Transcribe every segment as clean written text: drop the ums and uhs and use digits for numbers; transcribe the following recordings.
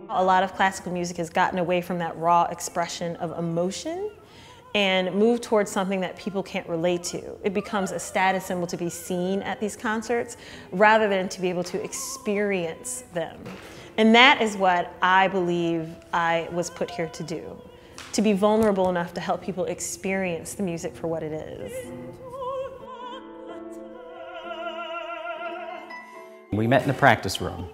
A lot of classical music has gotten away from that raw expression of emotion and moved towards something that people can't relate to. It becomes a status symbol to be seen at these concerts rather than to be able to experience them. And that is what I believe I was put here to do, to be vulnerable enough to help people experience the music for what it is. We met in the practice room.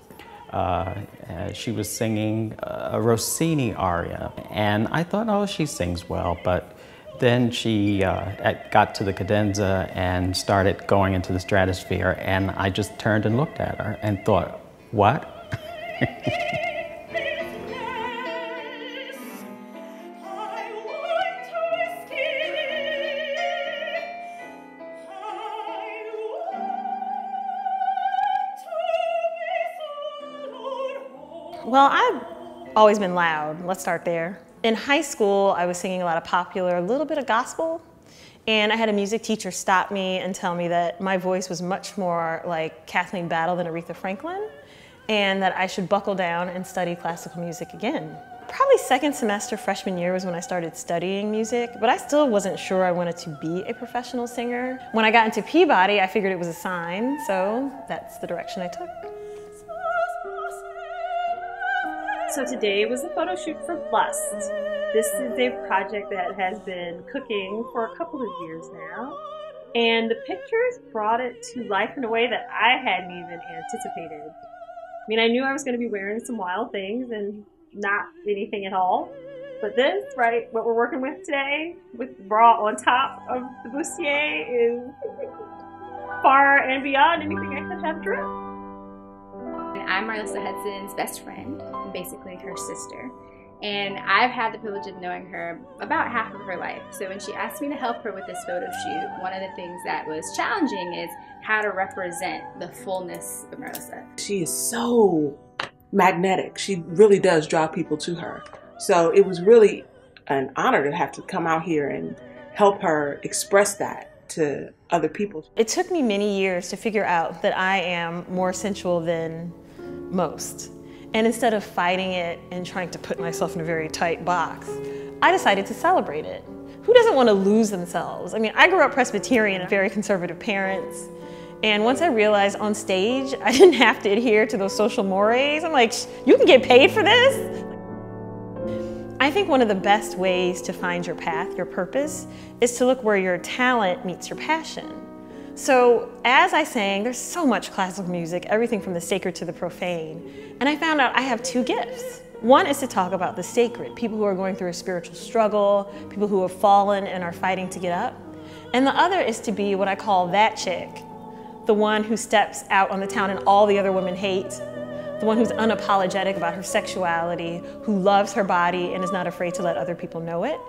She was singing a Rossini aria, and I thought, oh, she sings well, but then she got to the cadenza and started going into the stratosphere, and I just turned and looked at her and thought, what? Well, I've always been loud. Let's start there. In high school, I was singing a lot of popular, a little bit of gospel, and I had a music teacher stop me and tell me that my voice was much more like Kathleen Battle than Aretha Franklin, and that I should buckle down and study classical music again. Probably second semester freshman year was when I started studying music, but I still wasn't sure I wanted to be a professional singer. When I got into Peabody, I figured it was a sign, so that's the direction I took. So today was a photo shoot for Lust. This is a project that has been cooking for a couple of years now. And the pictures brought it to life in a way that I hadn't even anticipated. I mean, I knew I was going to be wearing some wild things and not anything at all. But this, right, what we're working with today, with the bra on top of the bustier, is far and beyond anything I could have dreamt. I'm Marlissa Hudson's best friend, basically her sister, and I've had the privilege of knowing her about half of her life. So when she asked me to help her with this photo shoot, one of the things that was challenging is how to represent the fullness of Marlissa. She is so magnetic. She really does draw people to her. So it was really an honor to have to come out here and help her express that to other people. It took me many years to figure out that I am more sensual than most. And instead of fighting it and trying to put myself in a very tight box, I decided to celebrate it. Who doesn't want to lose themselves? I mean, I grew up Presbyterian, very conservative parents. And once I realized on stage, I didn't have to adhere to those social mores. I'm like, you can get paid for this? I think one of the best ways to find your path, your purpose, is to look where your talent meets your passion. So as I sang, there's so much classical music, everything from the sacred to the profane. And I found out I have two gifts. One is to talk about the sacred, people who are going through a spiritual struggle, people who have fallen and are fighting to get up. And the other is to be what I call that chick, the one who steps out on the town and all the other women hate, the one who's unapologetic about her sexuality, who loves her body and is not afraid to let other people know it.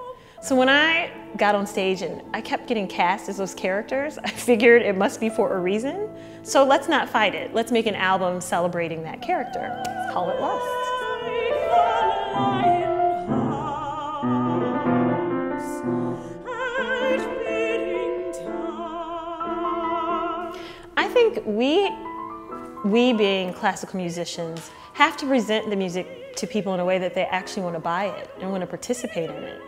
So when I got on stage and I kept getting cast as those characters, I figured it must be for a reason. So let's not fight it. Let's make an album celebrating that character. Let's call it Lust. I think we being classical musicians have to present the music to people in a way that they actually want to buy it and want to participate in it.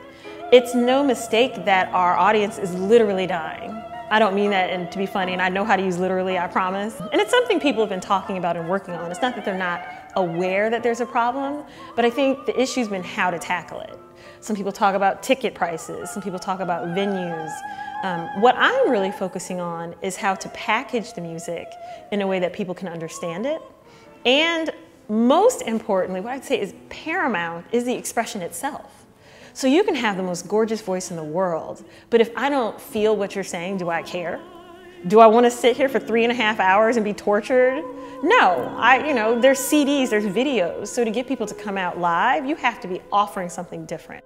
It's no mistake that our audience is literally dying. I don't mean that and to be funny, and I know how to use literally, I promise. And it's something people have been talking about and working on. It's not that they're not aware that there's a problem, but I think the issue's been how to tackle it. Some people talk about ticket prices, some people talk about venues. What I'm really focusing on is how to package the music in a way that people can understand it. And most importantly, what I'd say is paramount is the expression itself. So you can have the most gorgeous voice in the world, but if I don't feel what you're saying, do I care? Do I want to sit here for 3.5 hours and be tortured? No, there's CDs, there's videos. So to get people to come out live, you have to be offering something different.